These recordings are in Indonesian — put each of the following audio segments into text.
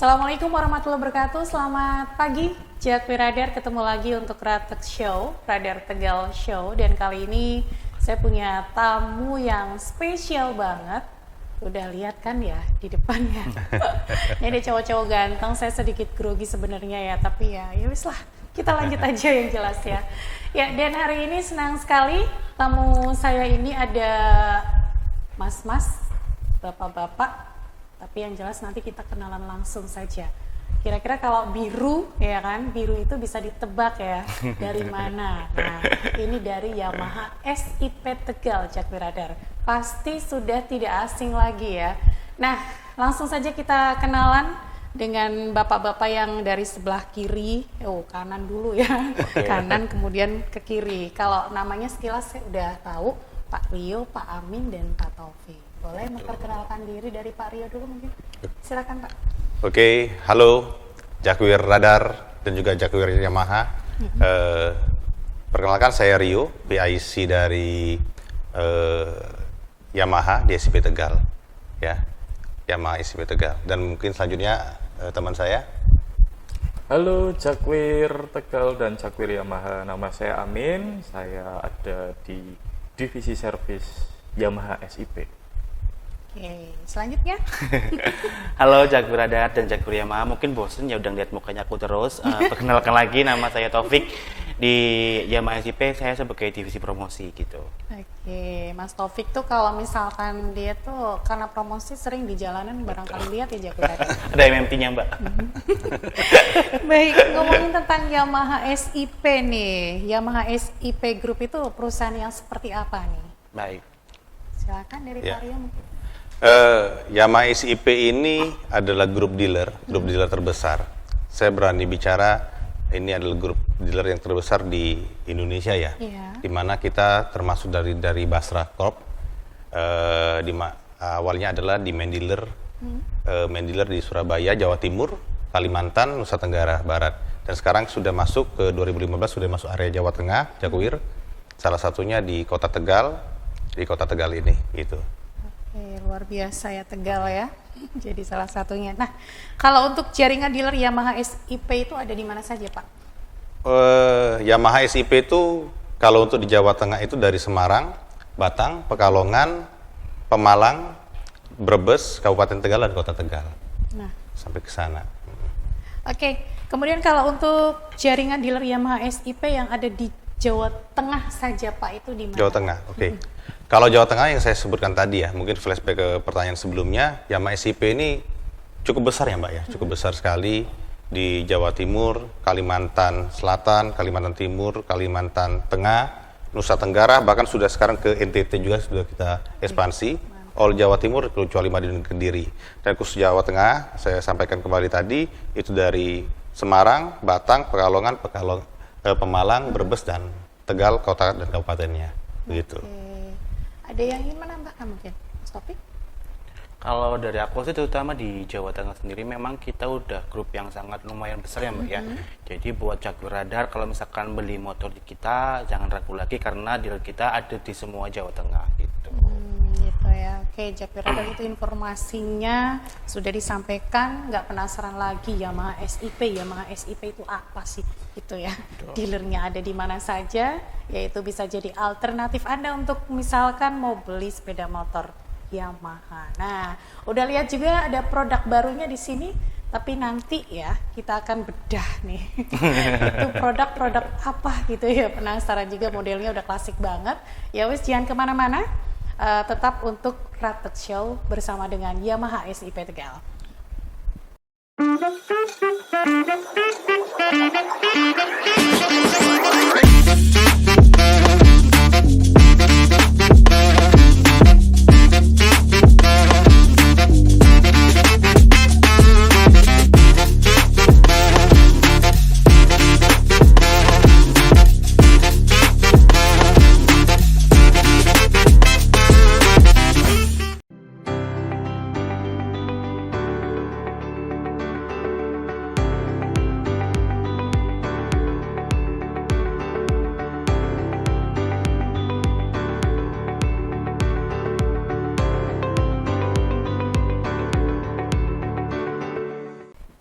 Assalamualaikum warahmatullahi wabarakatuh. Selamat pagi, Jakwi Radar. Ketemu lagi untuk Ratek Show, Radar Tegal Show. Dan kali ini saya punya tamu yang spesial banget. Udah lihat kan ya di depannya. Ini ada cowok-cowok ganteng. Saya sedikit grogi sebenarnya ya, tapi ya wis lah. Kita lanjut aja yang jelas ya. Ya, dan hari ini senang sekali tamu saya ini ada mas-mas, bapak-bapak. Tapi yang jelas nanti kita kenalan langsung saja. Kira-kira kalau biru, ya kan, biru itu bisa ditebak ya, dari mana? Nah, ini dari Yamaha SIP Tegal, Jakwi Radar. Pasti sudah tidak asing lagi ya. Nah, langsung saja kita kenalan dengan bapak-bapak yang dari sebelah kiri. Kanan dulu ya, kanan kemudian ke kiri. Kalau namanya sekilas saya udah tahu, Pak Rio, Pak Amin, dan Pak Taufik. Boleh memperkenalkan diri dari Pak Rio dulu mungkin? Silakan Pak. Oke, halo Jakwi Radar dan juga Jakwi Yamaha. Perkenalkan saya Rio, PIC dari Yamaha di SIP Tegal, ya, Yamaha SIP Tegal. Dan mungkin selanjutnya teman saya. Halo Jakwir Tegal dan Jakwir Yamaha, nama saya Amin. Saya ada di divisi servis Yamaha SIP. Oke, selanjutnya. Halo Jakwi Radar dan Jakwi Yamaha, mungkin bosen ya udah lihat mukanya aku terus. Perkenalkan lagi, nama saya Taufik. Di Yamaha SIP saya sebagai divisi promosi gitu. Oke, Mas Taufik tuh kalau misalkan dia tuh karena promosi sering di jalanan barangkali lihat ya Jakwi Radar. Ada MMT-nya Mbak. Baik, ngomongin tentang Yamaha SIP nih. Yamaha SIP Group itu perusahaan yang seperti apa nih? Baik. Silakan dari Pak Rio mungkin. Yamaha SIP ini adalah grup dealer terbesar. Saya berani bicara ini adalah grup dealer yang terbesar di Indonesia ya. Di mana kita termasuk dari Basra Corp. Awalnya adalah di main dealer di Surabaya, Jawa Timur, Kalimantan, Nusa Tenggara Barat. Dan sekarang sudah masuk ke 2015 sudah masuk area Jawa Tengah, Jakwir. Salah satunya di Kota Tegal ini gitu. Oke, luar biasa ya Tegal ya. Jadi salah satunya. Nah, kalau untuk jaringan dealer Yamaha SIP itu ada di mana saja, Pak? Yamaha SIP itu kalau untuk di Jawa Tengah itu dari Semarang, Batang, Pekalongan, Pemalang, Brebes, Kabupaten Tegal dan Kota Tegal. Nah, sampai ke sana. Oke, kemudian kalau untuk jaringan dealer Yamaha SIP yang ada di Jawa Tengah saja, Pak, itu di mana? Jawa Tengah, oke. Kalau Jawa Tengah yang saya sebutkan tadi ya, mungkin flashback ke pertanyaan sebelumnya, Yamaha SIP ini cukup besar ya Mbak ya, cukup besar sekali di Jawa Timur, Kalimantan Selatan, Kalimantan Timur, Kalimantan Tengah, Nusa Tenggara, bahkan sudah sekarang ke NTT juga sudah kita ekspansi. All Jawa Timur kecuali Madiun dan Kediri. Dan khusus Jawa Tengah, saya sampaikan kembali tadi, itu dari Semarang, Batang, Pekalongan, Pemalang, Brebes, dan Tegal, kota dan kabupatennya. Begitu. Ada yang ingin menambahkan mungkin, Mas Taufik? Kalau dari aku sih terutama di Jawa Tengah sendiri memang kita udah grup yang sangat lumayan besar ya Mbak ya. Jadi buat Jakwi Radar kalau misalkan beli motor di kita jangan ragu lagi karena dealer kita ada di semua Jawa Tengah gitu. Gitu ya. Oke, Jakwi Radar itu informasinya sudah disampaikan, nggak penasaran lagi Yamaha SIP itu apa sih gitu ya. Dealernya ada di mana saja, yaitu bisa jadi alternatif Anda untuk misalkan mau beli sepeda motor Yamaha. Nah, udah lihat juga ada produk barunya di sini, tapi nanti ya kita akan bedah nih. Itu produk-produk apa gitu ya, penasaran juga, modelnya udah klasik banget. Ya wis, jangan kemana-mana. Tetap untuk Ratek Show bersama dengan Yamaha SIP Tegal.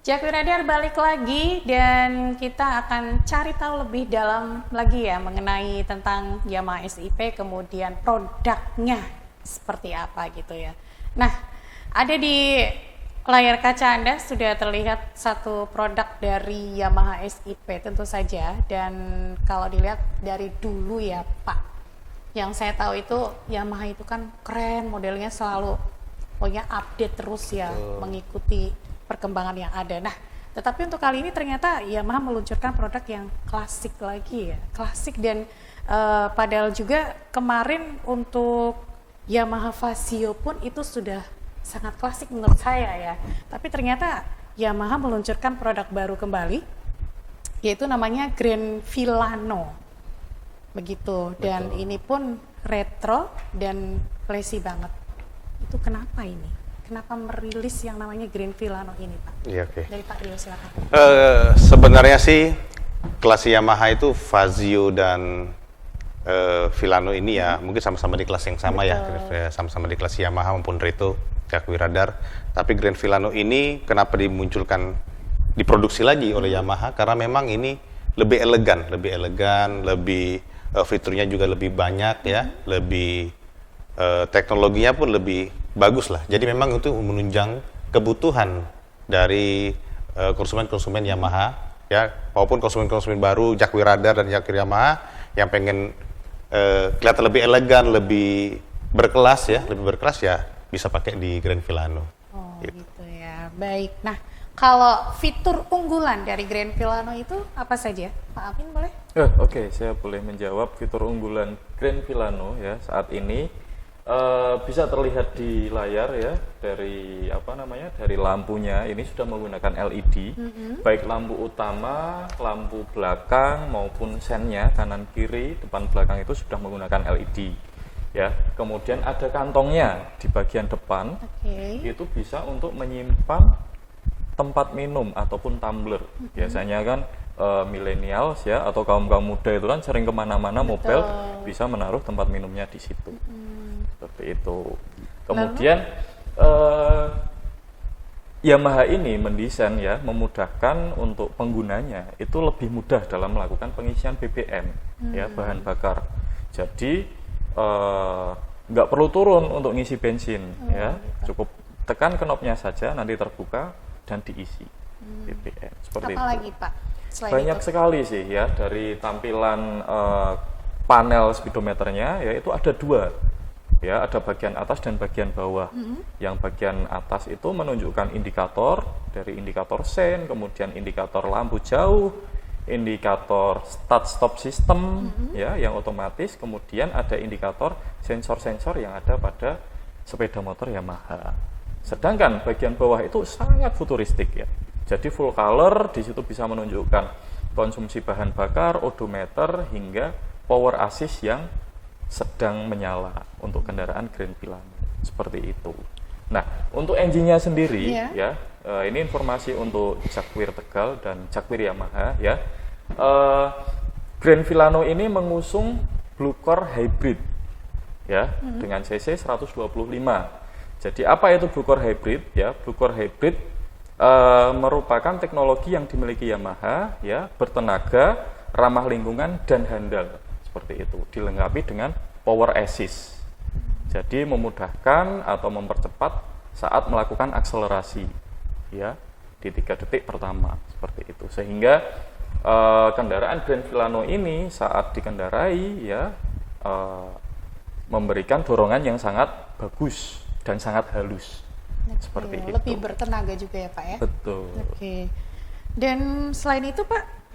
Jakwi Radar balik lagi dan kita akan cari tahu lebih dalam lagi ya mengenai tentang Yamaha SIP, kemudian produknya seperti apa gitu ya. Nah, ada di layar kaca Anda sudah terlihat satu produk dari Yamaha SIP tentu saja, dan kalau dilihat dari dulu ya Pak, yang saya tahu itu Yamaha itu kan keren, modelnya selalu pokoknya update terus ya, mengikuti perkembangan yang ada. Nah, tetapi untuk kali ini ternyata Yamaha meluncurkan produk yang klasik lagi ya, klasik, dan padahal juga kemarin untuk Yamaha Vasio pun itu sudah sangat klasik menurut saya ya. Tapi ternyata Yamaha meluncurkan produk baru kembali, yaitu namanya Grand Filano, begitu. Dan ini pun retro dan classy banget. Itu kenapa ini? Kenapa merilis yang namanya Grand Filano ini, Pak? Iya, oke. Dari Pak Rio, silakan. Sebenarnya sih kelas Yamaha itu Vasio dan Filano ini ya mungkin sama-sama di kelas yang sama. Betul. Ya, sama-sama di kelas Yamaha maupun Reto, Jakwi Radar. Tapi Grand Filano ini kenapa diproduksi lagi oleh Yamaha? Karena memang ini lebih elegan, lebih fiturnya juga lebih banyak ya, lebih teknologinya pun lebih bagus lah. Jadi memang itu menunjang kebutuhan dari konsumen-konsumen Yamaha ya, maupun konsumen-konsumen baru Jakwi Radar dan Jakwi Yamaha yang pengen kelihatan lebih elegan, lebih berkelas ya, bisa pakai di Grand Filano. Oh gitu ya, baik. Nah, kalau fitur unggulan dari Grand Filano itu apa saja, Pak Amin boleh? Oke, saya boleh menjawab. Fitur unggulan Grand Filano ya saat ini bisa terlihat di layar ya, dari dari lampunya ini sudah menggunakan LED, baik lampu utama, lampu belakang maupun sennya kanan kiri, depan belakang itu sudah menggunakan LED ya. Kemudian ada kantongnya di bagian depan, itu bisa untuk menyimpan tempat minum ataupun tumbler. Biasanya kan millennials ya atau kaum muda itu kan sering kemana-mana mobil, bisa menaruh tempat minumnya di situ. Seperti itu. Kemudian Yamaha ini mendesain ya, memudahkan untuk penggunanya itu lebih mudah dalam melakukan pengisian BBM ya, bahan bakar. Jadi nggak perlu turun untuk ngisi bensin ya, cukup tekan knopnya saja, nanti terbuka dan diisi BBM. Seperti apa itu. lagi Pak? Banyak sekali sih ya, dari tampilan panel speedometernya ya, itu ada dua ya, ada bagian atas dan bagian bawah. Yang bagian atas itu menunjukkan indikator, dari indikator sen, kemudian indikator lampu jauh, indikator start stop system ya yang otomatis, kemudian ada indikator sensor-sensor yang ada pada sepeda motor Yamaha. Sedangkan bagian bawah itu sangat futuristik ya. Jadi full color, di situ bisa menunjukkan konsumsi bahan bakar, odometer, hingga power assist yang sedang menyala untuk kendaraan Grand Filano. Seperti itu. Nah, untuk engine-nya sendiri ya, ini informasi untuk Jakwir Tegal dan Jakwir Yamaha ya. Grand Filano ini mengusung Blue Core Hybrid ya, dengan cc 125. Jadi apa itu Blue Core Hybrid ya? Blue Core Hybrid merupakan teknologi yang dimiliki Yamaha ya, bertenaga, ramah lingkungan dan handal. Seperti itu, dilengkapi dengan power assist. Jadi memudahkan atau mempercepat saat melakukan akselerasi ya, di 3 detik pertama, seperti itu. Sehingga kendaraan Grand Filano ini saat dikendarai ya, memberikan dorongan yang sangat bagus dan sangat halus. Seperti itu. Lebih bertenaga juga ya Pak ya? Betul. Oke. Dan selain itu Pak?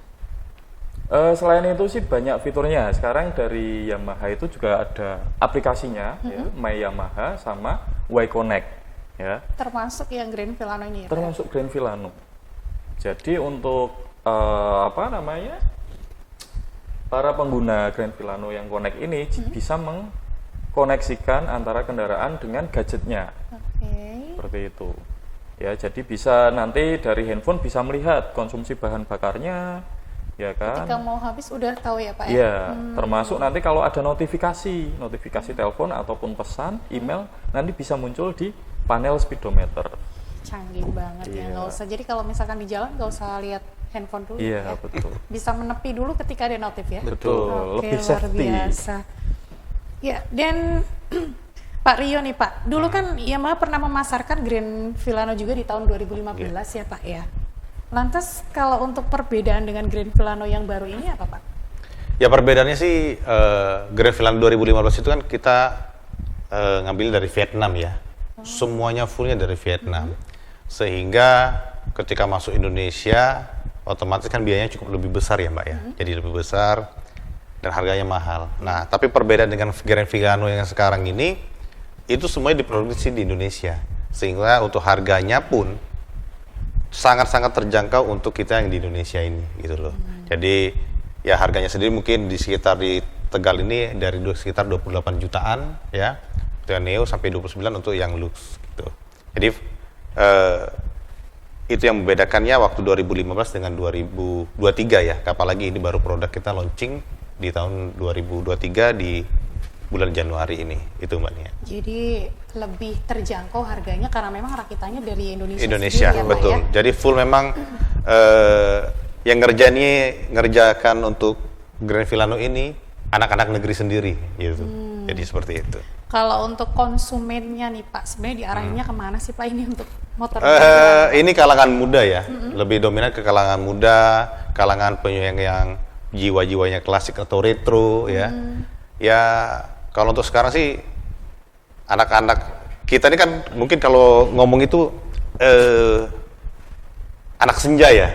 Selain itu sih banyak fiturnya. Sekarang dari Yamaha itu juga ada aplikasinya ya, My Yamaha sama Y Connect ya. Termasuk yang Grand Filano ini ya? Termasuk Grand Filano. Jadi untuk para pengguna Grand Filano yang Connect ini bisa mengkoneksikan antara kendaraan dengan gadgetnya. Seperti itu. Ya, jadi bisa nanti dari handphone bisa melihat konsumsi bahan bakarnya. Ya kan? Ketika mau habis udah tahu ya Pak ya? Iya, termasuk nanti kalau ada notifikasi telepon ataupun pesan, email, nanti bisa muncul di panel speedometer. canggih banget ya, Iya. nggak usah. Jadi kalau misalkan di jalan nggak usah lihat handphone dulu. Iya, ya. betul. Bisa menepi dulu ketika ada notif ya. Betul, Oke, lebih luar safety. biasa. Ya, dan Pak Rio nih Pak, dulu kan Yamaha pernah memasarkan Grand Villano juga di tahun 2015 ya Pak ya. Lantas kalau untuk perbedaan dengan Grand Villano yang baru ini apa Pak? Ya perbedaannya sih Grand Villano 2015 itu kan kita ngambil dari Vietnam ya. Semuanya fullnya dari Vietnam. Sehingga ketika masuk Indonesia otomatis kan biayanya cukup lebih besar ya Mbak ya. Jadi lebih besar dan harganya mahal. Nah, tapi perbedaan dengan Grand Villano yang sekarang ini itu semuanya diproduksi di Indonesia. Sehingga untuk harganya pun sangat-sangat terjangkau untuk kita yang di Indonesia ini gitu loh. Jadi ya harganya sendiri mungkin di sekitar di Tegal ini dari sekitar 28 jutaan ya. Untuk yang Neo sampai 29 untuk yang Lux gitu. Jadi itu yang membedakannya waktu 2015 dengan 2023 ya. Apalagi ini baru produk kita launching di tahun 2023 di bulan Januari ini. Itu Mbak Nia. Jadi lebih terjangkau harganya karena memang rakitannya dari Indonesia Indonesia, sendiri ya, Pak, betul. ya? Jadi full memang yang ngerjakan untuk Grand Villano ini anak-anak negeri sendiri gitu. Jadi seperti itu. Kalau untuk konsumennya nih Pak, sebenarnya diarahinnya kemana sih Pak ini untuk motor? Ini kalangan muda ya, lebih dominan ke kalangan muda, kalangan penyayang yang jiwa-jiwanya klasik atau retro ya. Ya kalau untuk sekarang sih anak-anak kita ini kan mungkin kalau ngomong itu anak senja ya.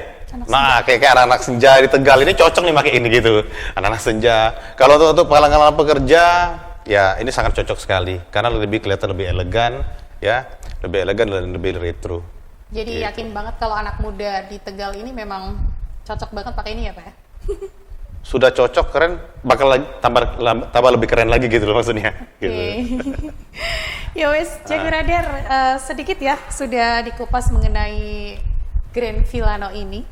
Nah, kayak anak-anak senja di Tegal ini cocok nih pakai ini gitu. Anak-anak senja. Kalau untuk kalangan pekerja, ya ini sangat cocok sekali karena lebih kelihatan lebih elegan, ya, lebih elegan dan lebih retro. Jadi yakin banget kalau anak muda di Tegal ini memang cocok banget pakai ini ya Pak ya? Sudah cocok, keren, bakal lagi tambah lebih keren lagi gitu loh maksudnya. Gitu. Oke. Ya wes, Jack Radar sedikit ya sudah dikupas mengenai Grand Villano ini.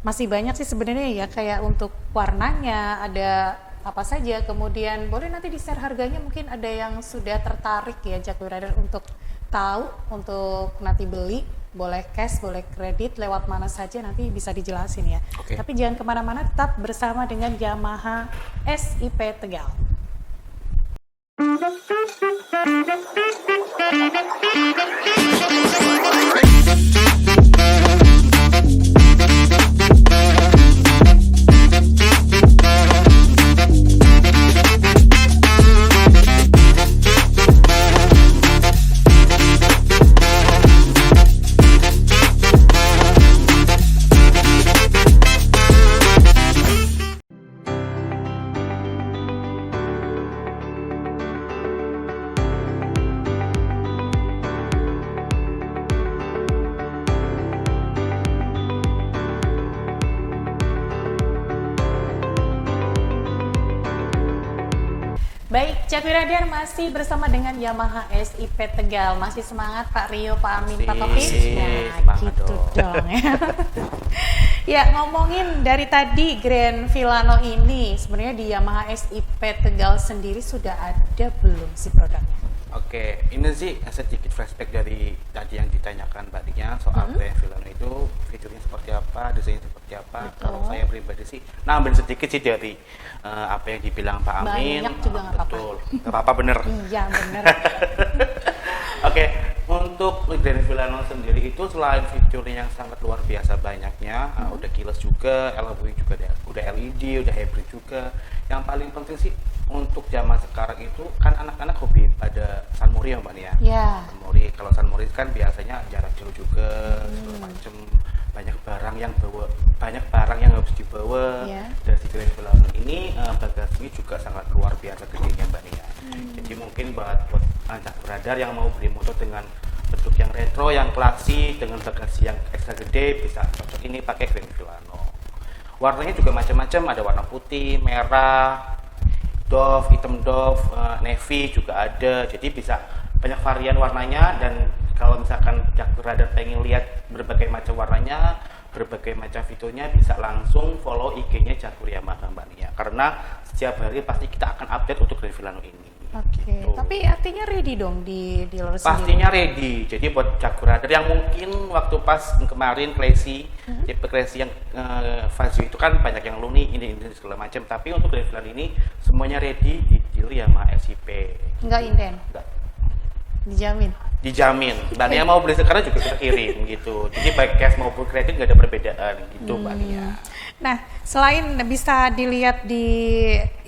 Masih banyak sih sebenarnya ya, kayak untuk warnanya ada apa saja, kemudian boleh nanti di-share harganya, mungkin ada yang sudah tertarik ya Jack Radar untuk tahu, untuk nanti beli, boleh cash, boleh kredit, lewat mana saja nanti bisa dijelasin ya. Oke. Tapi jangan kemana-mana, tetap bersama dengan Yamaha SIP Tegal. Baik, Jack Radar masih bersama dengan Yamaha SIP Tegal. Masih semangat Pak Rio, Pak Amin, Pak Taufik? Nah, semangat gitu dong. dong ya. Ya, ngomongin dari tadi Grand Villano ini, sebenarnya di Yamaha SIP Tegal sendiri sudah ada belum sih produknya? Oke, ini sih sedikit flashback dari tadi yang ditanyakan tadinya soal Grand Villano itu fiturnya seperti apa, desainnya seperti apa. Kalau saya pribadi sih nambahin sedikit sih dari apa yang dibilang Pak Amin. Banyak juga nggak apa-apa. Betul, nggak apa-apa bener. Iya, bener. Oke, untuk Grand Villano sendiri itu selain fiturnya yang sangat luar biasa banyaknya, udah keyless juga, LVW juga udah LED, udah hybrid juga. Yang paling penting sih untuk zaman sekarang itu kan anak-anak hobi pada Sunmori ya Mbak Nia. Ya. Sunmori, kalau Sunmori kan biasanya jarak jauh juga, segala macem, banyak barang yang harus dibawa. Ya. Dari si Grand Villano ini bagasinya juga sangat luar biasa gedenya Mbak Nia. Jadi mungkin buat anak radar yang mau beli motor dengan bentuk yang retro, yang klasik, dengan bagasi yang ekstra gede, bisa cocok ini pakai Grand Villano. Warnanya juga macam-macam, ada warna putih, merah, doff, hitam doff, navy juga ada. Jadi bisa banyak varian warnanya, dan kalau misalkan Jack Radar pengen lihat berbagai macam warnanya, berbagai macam fiturnya, bisa langsung follow IG-nya Jaguar Yamaha Mbak Nia. Karena setiap hari pasti kita akan update untuk Grand Villano ini. Oke, Gitu. tapi artinya ready dong di dealer sendiri? Pastinya ready. Jadi buat Jaguar Rider yang mungkin waktu pas kemarin Classy, tipe Classy yang Fazio itu kan banyak yang Luni ini segala macam. Tapi untuk Grand Filano ini semuanya ready di deal Yamaha SIP. Nggak inden, Enggak. dijamin. Dijamin. Dan yang mau beli sekarang juga kita kirim gitu. Jadi baik cash maupun kredit nggak ada perbedaan gitu Mbak Nia. Nah, selain bisa dilihat di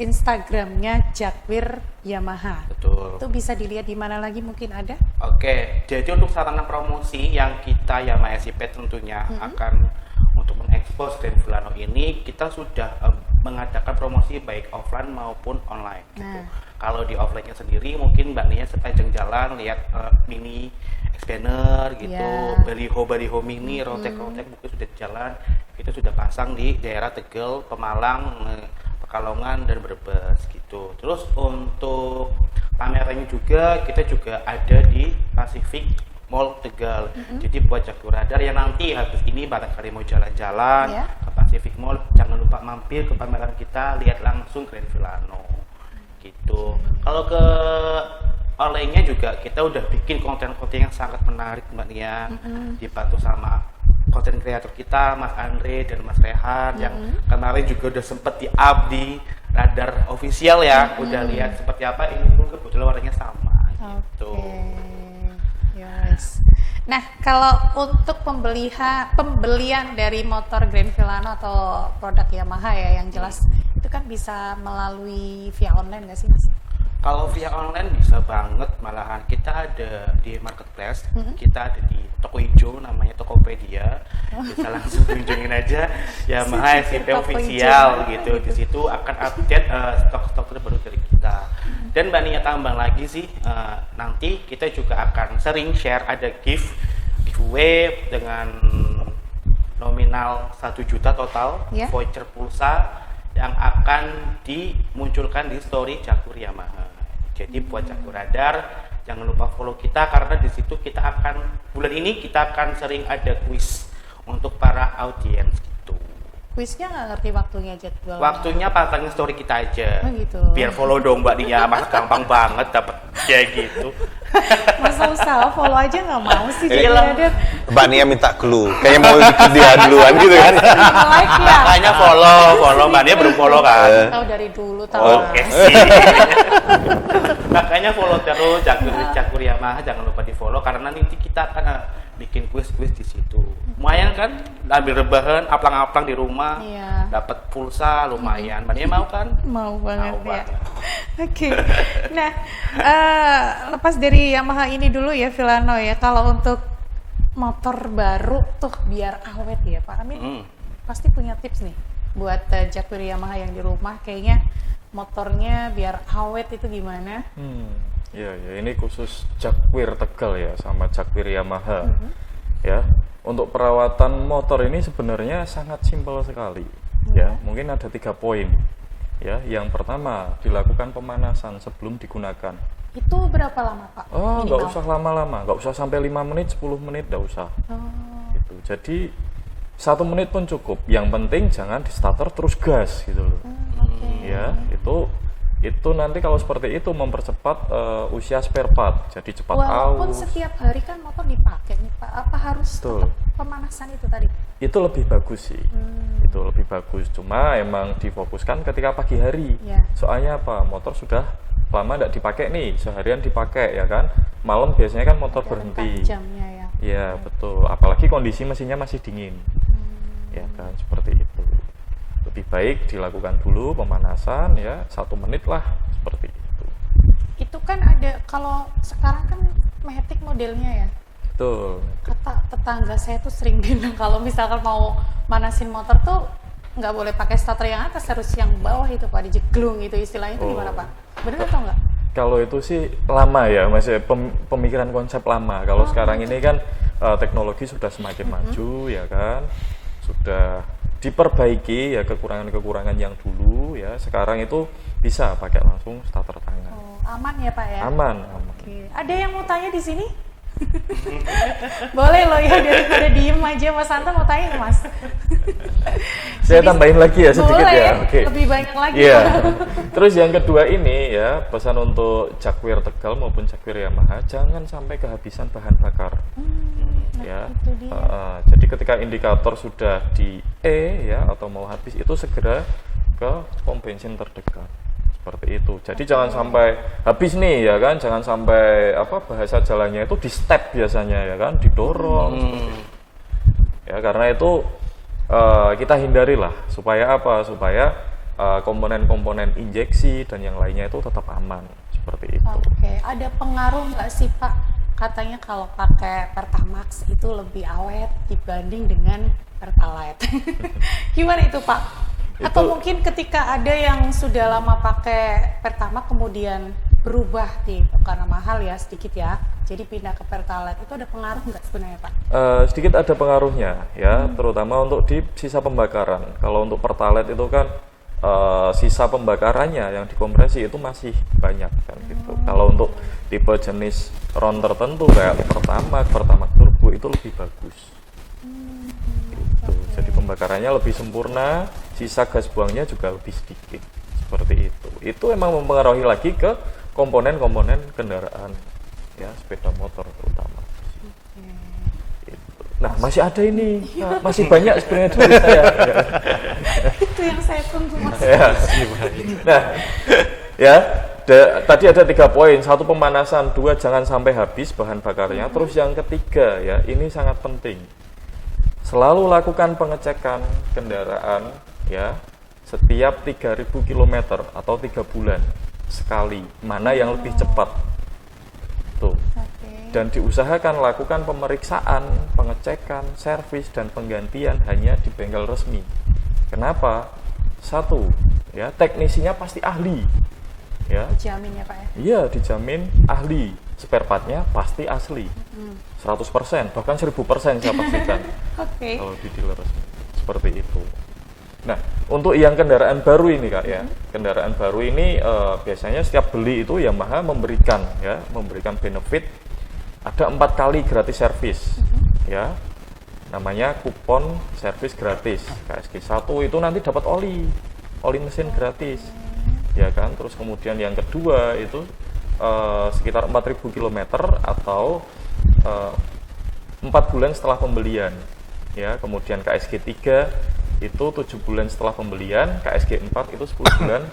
Instagramnya Jakwir Yamaha, Betul. itu bisa dilihat di mana lagi mungkin ada? Oke, jadi untuk sarana promosi yang kita Yamaha SIP tentunya akan untuk mengekspos Grand Filano ini, kita sudah mengadakan promosi baik offline maupun online. Gitu. Nah. Kalau di offline-nya sendiri mungkin Mbak Nia sepanjang jalan lihat mini X-Banner gitu, Ya. baliho mini, rotek-rotek mungkin sudah jalan, itu sudah pasang di daerah Tegal, Pemalang, Pekalongan dan Brebes gitu. Terus untuk pamerannya juga kita juga ada di Pacific Mall Tegal. Jadi buat Jaguar Radar yang nanti habis ini barangkali mau jalan-jalan Ya. ke Pacific Mall, jangan lupa mampir ke pameran kita, lihat langsung Grand Filano gitu. Kalau ke online-nya juga kita udah bikin konten-konten yang sangat menarik Mbak Nia, dibantu sama konten kreator kita Mas Andre dan Mas Rehan yang kemarin juga udah sempet di-up di Radar official ya, udah lihat seperti apa, ini pun kebetulan warnanya sama gitu. Yes. Nah, kalau untuk pembelian dari motor Grand Filano atau produk Yamaha ya yang jelas itu kan bisa melalui via online nggak sih Mas? Kalau via online bisa banget, malahan kita ada di marketplace, kita ada di toko hijau namanya Tokopedia, bisa langsung kunjungin aja Yamaha SIP Toko official hijau. gitu. Di situ akan update stok-stok terbaru dari kita. Dan Mbak Nia tambah lagi sih, nanti kita juga akan sering share ada giveaway dengan nominal 1 juta total, Ya. voucher pulsa yang akan dimunculkan di story Jaguar Yamaha. Jadi buat Jaguar Radar jangan lupa follow kita karena di situ kita akan bulan ini kita akan sering ada quiz untuk para audiens gitu. Kuisnya nggak ngerti waktunya aja jualan. Waktunya pasangin story kita aja. Oh gitu. Biar follow dong Mbak Nia, mas gampang banget dapat kayak gitu. Masa usaha follow aja nggak mau sih jadi Iyalah. ada Mbak Nia minta clue, kayaknya mau bikin dia duluan gitu kan. like ya. Makanya follow Mbak Nia belum follow kan. Tahu dari dulu tahu. Oke sih. Makanya follow terus Jaguar Yamaha, jangan lupa di follow karena nanti kita akan bikin kuis-kuis di situ. Lumayan kan, ambil rebahan, aplang-aplang di rumah, Iya. dapat pulsa lumayan. Mbak Nia mau kan? Mau banget Mau ya. banget. Oke. Nah, lepas dari Yamaha ini dulu ya Filano ya. Kalau untuk motor baru tuh biar awet ya Pak Amin. Pasti punya tips nih buat Jaguar Yamaha yang di rumah. Kayaknya motornya biar awet itu gimana? Ya, ini khusus Jaguar Tegal ya sama Jaguar Yamaha. Ya, untuk perawatan motor ini sebenarnya sangat simpel sekali. Ya, mungkin ada 3 poin. Ya, yang pertama dilakukan pemanasan sebelum digunakan. Itu berapa lama Pak? Oh, nggak Minimal? usah lama-lama, nggak usah sampai 5 menit, 10 menit, nggak usah. Oh, Gitu. Jadi 1 menit pun cukup. Yang penting jangan di starter terus gas gitu loh. oke. Ya, itu nanti kalau seperti itu mempercepat usia spare part, jadi cepat Walaupun aus. setiap hari kan motor dipakai nih Pak, apa harus Betul. tetap pemanasan itu tadi? Itu lebih bagus sih. Itu lebih bagus. Cuma emang difokuskan ketika pagi hari. Ya. Soalnya apa? Motor sudah lama tidak dipakai nih, seharian dipakai ya kan. Malam biasanya kan motor Ada berhenti. rentang jamnya ya. Ya, betul. Apalagi kondisi mesinnya masih dingin. Ya kan, seperti itu. Lebih baik dilakukan dulu pemanasan ya, 1 menit lah seperti itu. Itu kan ada, kalau sekarang kan Matic modelnya ya. Betul. Kata tetangga saya tuh sering bilang kalau misalkan mau manasin motor tuh nggak boleh pakai starter yang atas, harus yang bawah itu Pak, dijeglung itu istilahnya itu gimana Pak? Bener atau enggak? Kalau itu sih lama ya, masih pemikiran konsep lama. Kalau sekarang ini kan teknologi sudah semakin maju ya kan, sudah diperbaiki ya kekurangan-kekurangan yang dulu ya. Sekarang itu bisa pakai langsung starter tangan. Oh, aman ya Pak ya? Aman. Oke. Ada yang mau tanya di sini? Boleh loh ya, daripada diem aja. Mas Santa mau tanya nggak, Mas? Saya tambahin lagi ya sedikit boleh, ya. Oke. lebih banyak lagi. Iya. Terus yang kedua ini ya, pesan untuk Jaguar Tegal maupun Jaguar Yamaha, jangan sampai kehabisan bahan bakar. Ya. itu dia. Jadi ketika indikator sudah di E ya atau mau habis, itu segera ke pom bensin terdekat. Seperti itu. Jadi jangan sampai habis nih ya kan, jangan sampai bahasa jalannya itu di step biasanya ya kan, didorong seperti itu. Ya, karena itu kita hindarilah supaya apa? Supaya komponen-komponen injeksi dan yang lainnya itu tetap aman seperti itu. Oke, ada pengaruh nggak sih Pak? Katanya kalau pakai Pertamax itu lebih awet dibanding dengan Pertalite. Gimana itu Pak? Atau mungkin ketika ada yang sudah lama pakai Pertamax kemudian berubah karena mahal ya sedikit ya, jadi pindah ke Pertalite, itu ada pengaruh nggak sebenarnya Pak? Sedikit ada pengaruhnya ya, terutama untuk di sisa pembakaran. Kalau untuk Pertalite itu kan sisa pembakarannya yang dikompresi itu masih banyak kan gitu. Kalau untuk tipe jenis RON tertentu kayak Pertamax Turbo itu lebih bagus. Jadi pembakarannya lebih sempurna, sisa gas buangnya juga lebih sedikit seperti itu. Itu emang mempengaruhi lagi ke komponen-komponen kendaraan ya, sepeda motor terutama. Nah, masih ada ini, masih banyak sebenarnya dari saya. Itu yang saya tunggu Mas. Ya. Nah, ya tadi ada 3 poin. 1 pemanasan, 2 jangan sampai habis bahan bakarnya. Terus yang ketiga ya, ini sangat penting. Selalu lakukan pengecekan kendaraan ya setiap 3.000 km atau 3 bulan sekali. Mana yang lebih cepat? Tuh. Dan diusahakan lakukan pemeriksaan, pengecekan, servis dan penggantian hanya di bengkel resmi. Kenapa? 1, ya teknisinya pasti ahli. Ya. Dijamin ya Pak ya? Iya, dijamin ahli. Spare partnya pasti asli. 100%, bahkan 1000% saya pastikan. Oke. Kalau di dealer resmi. Seperti itu. Nah, untuk yang kendaraan baru ini Kak ya. Kendaraan baru ini biasanya setiap beli itu Yamaha memberikan benefit ada 4 kali gratis servis. Ya. Namanya kupon servis gratis. KSG 1 itu nanti dapat oli mesin gratis. Ya kan? Terus kemudian yang kedua itu sekitar 4.000 km atau 4 bulan setelah pembelian. Ya, kemudian KSG 3 itu 7 bulan setelah pembelian, KSG 4 itu 10 bulan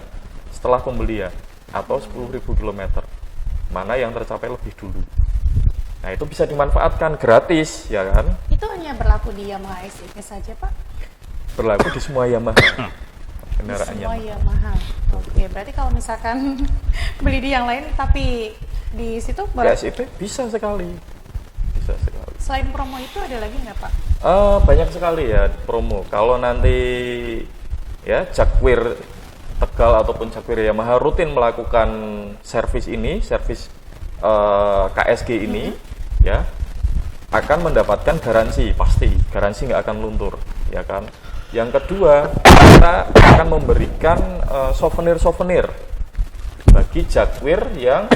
setelah pembelian atau 10.000 km. Mana yang tercapai lebih dulu. Nah, itu bisa dimanfaatkan gratis, ya kan? Itu hanya berlaku di Yamaha SIP saja Pak? Berlaku di semua Yamaha. Kendaraan Semua Yamaha. Yamaha. Oke, berarti kalau misalkan beli di yang lain tapi di situ SIP bisa sekali. Bisa sekali. Selain promo itu ada lagi nggak Pak? Banyak sekali ya promo. Kalau nanti ya Jaguar Tegal ataupun Jaguar Yamaha rutin melakukan servis ini, servis KSG ini, ya akan mendapatkan garansi pasti, garansi nggak akan luntur, ya kan. Yang kedua, kita akan memberikan souvenir bagi Jaguar yang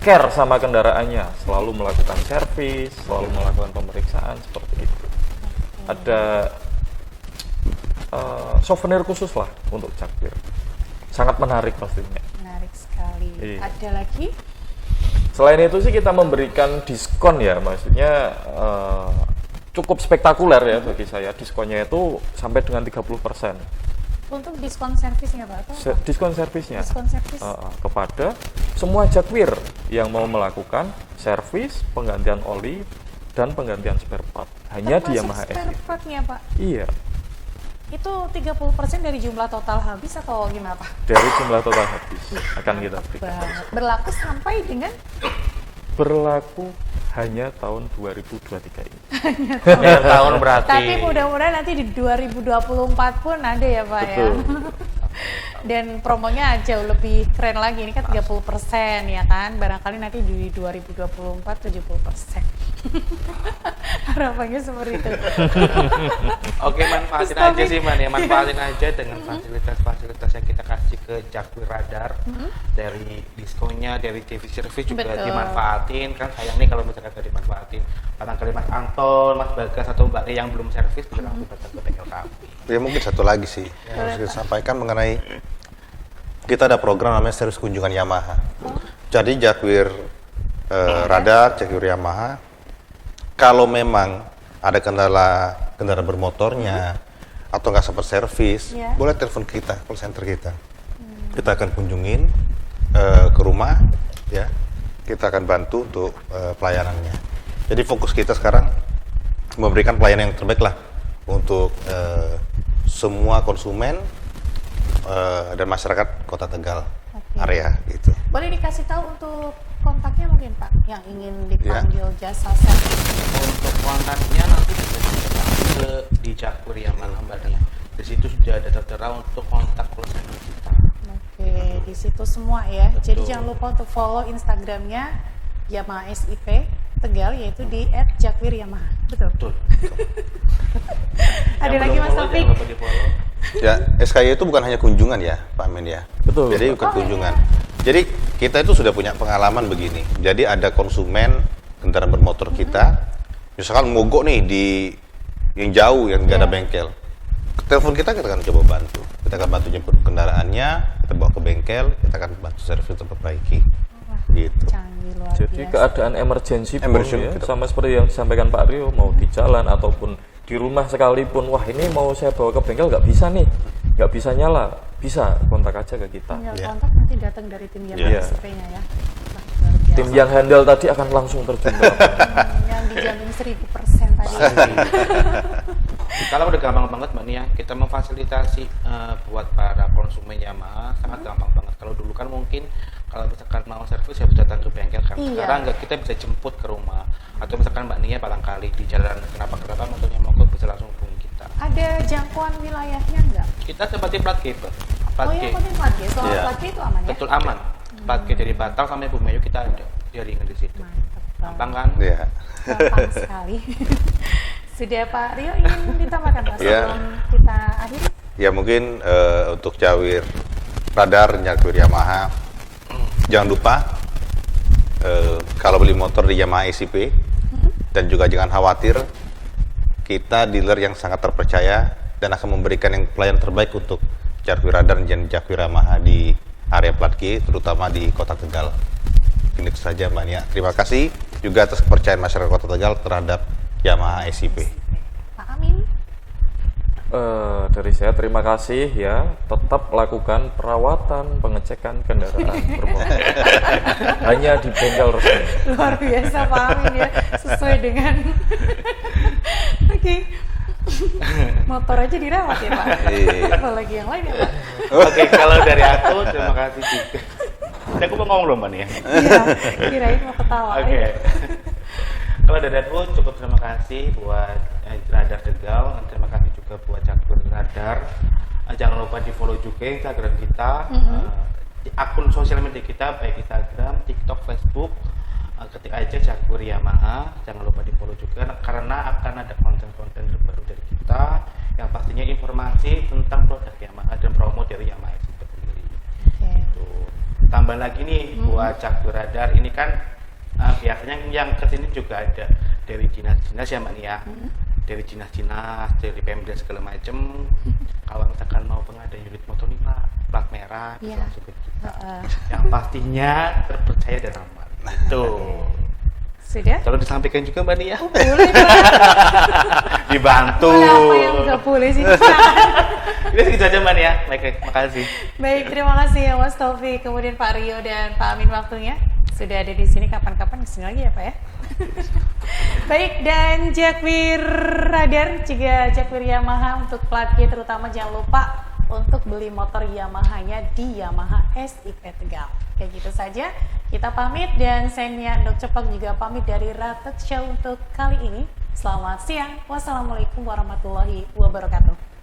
care sama kendaraannya, selalu melakukan servis, selalu melakukan pemeriksaan seperti itu. Ada souvenir khusus lah untuk Jaguar, sangat menarik pastinya. Menarik sekali. Iya. Ada lagi? Selain itu sih kita memberikan diskon ya, maksudnya cukup spektakuler ya bagi saya. Diskonnya itu sampai dengan 30%. Untuk diskon servisnya Pak? Diskon servisnya Diskon servis? kepada semua Jaguar yang mau melakukan servis, penggantian oli, dan penggantian spare part. Hanya di Yamaha spare SIP. partnya Pak? Iya. Itu 30% dari jumlah total habis atau gimana Pak? Dari jumlah total habis akan kita berikan. Berlaku sampai dengan? Berlaku hanya tahun 2023 ini. Hanya tahun berarti. Tapi mudah-mudahan nanti di 2024 pun ada ya Pak. Betul. Ya. Dan promonya jauh lebih keren lagi, ini kan 30% ya kan, barangkali nanti di 2024 70%. Harapannya seperti itu. Oke, manfaatin Stop aja it. sih Man ya, manfaatin aja dengan fasilitas-fasilitas yang kita kasih ke Jakwir Radar. Dari diskonnya, dari TV service juga Betul. dimanfaatin kan. Sayang nih kalau misalkan gak dimanfaatin. Barangkali Mas Anton, Mas Bagas atau Mbak Ria yang belum servis bisa langsung datang ke bengkel kami. Ya mungkin satu lagi sih yang harus kita sampaikan mengenai kita ada program namanya servis kunjungan Yamaha. Jadi Jakwir Radar, Jakwir Yamaha, kalau memang ada kendaraan bermotornya atau nggak sempat servis, Iya. boleh telepon kita, call center kita. Kita akan kunjungin ke rumah, ya. Kita akan bantu untuk pelayanannya. Jadi fokus kita sekarang memberikan pelayanan yang terbaik lah untuk semua konsumen dan masyarakat Kota Tegal area gitu. Boleh dikasih tahu untuk kontaknya mungkin Pak yang ingin dipanggil jasa servis. Untuk kontaknya nanti bisa dicek ke di Jakwir Yamaha Mbak Ria. Di situ sudah ada tertera untuk kontak call center kita. Oke, di situ semua ya. Jadi Betul. jangan lupa untuk follow Instagramnya Yamaha SIP Tegal yaitu di @jakwir_yamaha. Betul. Betul. Ada Yang lagi belum Mas follow, Taufik? jangan lupa di-follow. Ya, SKY itu bukan hanya kunjungan ya, Pak Amin ya. Betul. Jadi bukan kunjungan. Jadi kita itu sudah punya pengalaman begini. Jadi ada konsumen kendaraan bermotor kita, misalkan mogok nih di yang jauh yang nggak ada bengkel. Telepon kita akan coba bantu. Kita akan bantu jemput kendaraannya, kita bawa ke bengkel, kita akan bantu servis untuk perbaiki. Gitu. Canggih luar Jadi biasa. keadaan emergency pun Emergency, ya, betul. sama seperti yang disampaikan Pak Rio, mau di jalan ataupun di rumah sekalipun, wah ini mau saya bawa ke bengkel nggak bisa nih, nggak bisa nyala, bisa kontak aja ke kita. Tinggal Ya. kontak nanti datang dari tim Yamaha Iya. SIP-nya ya. Wah, luar biasa. Tim yang handle tadi akan langsung terjun ke lapangan. Yang dijamin 1000% tadi. Kalau udah gampang banget Mbak Nia, kita memfasilitasi buat para konsumen Yamaha sangat gampang banget. Kalau dulu kan mungkin kalau misalkan mau servis harus datang ke bengkel kan. Iya. Sekarang enggak, kita bisa jemput ke rumah. Atau misalkan Mbak Nia barangkali di jalan kenapa motornya mogok bisa langsung hubungi kita. Ada jangkauan wilayahnya nggak? Kita seperti plat G, Pak. Plat Oh G. iya, penting plat G. Soal Iya. plat G itu aman ya? Betul aman. Plat G dari Batam sampai Bumayu kita ada jaringan di situ. Mantap banget. Gampang kan? Ya. Gampang sekali. Sudah Pak Rio ingin ditambahkan Pak Iya. sebelum kita akhiri? Ya mungkin untuk Jakwir Radar, Jakwir Yamaha, jangan lupa kalau beli motor di Yamaha SIP dan juga jangan khawatir, kita dealer yang sangat terpercaya dan akan memberikan yang pelayanan terbaik untuk Jakwir Radar dan Jakwir Yamaha di area plat G, terutama di Kota Tegal. Ini itu saja Mbak Nia. Terima kasih juga atas kepercayaan masyarakat Kota Tegal terhadap Yamaha SIP. Pak Amin? Dari saya terima kasih ya, tetap lakukan perawatan pengecekan kendaraan bermotor hanya di bengkel resmi. Luar biasa Pak Amin ya, sesuai dengan Oke. Motor aja dirawat ya Pak. Iya. Apalagi yang lain ya Pak. Oke, kalau dari aku terima kasih juga. Aku mau ngomong loh Mbak Nia. Iya, kirain mau ketawa. Oke. Kalau dari aku cukup terima kasih buat Radar Tegal, dan terima kasih juga buat Jakwir Radar. Jangan lupa di follow juga Instagram kita, di akun sosial media kita baik Instagram, TikTok, Facebook. Ketik aja Jakwir Yamaha. Jangan lupa di follow juga karena akan ada konten-konten terbaru dari kita yang pastinya informasi tentang produk Yamaha dan promo dari Yamaha itu sendiri. Oke. Tuh. Tambah lagi nih buat Jakwir Radar ini kan biasanya yang kesini juga ada dari dinas-dinas ya Mbak Nia, dari dinas-dinas, dari Pemda segala macem. Kalau misalkan mau pengadaan unit motor nih Pak, plat merah bisa Iya. langsung ke kita. Yang pastinya terpercaya dan aman. Tuh. Sudah? Kalau disampaikan juga Mbak Nia, Boleh Pak. dibantu. Kenapa yang nggak boleh sih? Ini segitu aja Mbak Nia. Baik, makasih. Baik, terima kasih ya Mas Taufik, kemudian Pak Rio dan Pak Amin waktunya. Sudah ada di sini, kapan-kapan kesini lagi ya Pak ya. Baik, dan Jakwir Radar juga Jakwir Yamaha untuk plat G terutama jangan lupa untuk beli motor Yamaha-nya di Yamaha SIP Tegal. Kayak gitu saja, kita pamit dan saya Nia Endok Cepeng juga pamit dari Ratek Show untuk kali ini. Selamat siang, wassalamualaikum warahmatullahi wabarakatuh.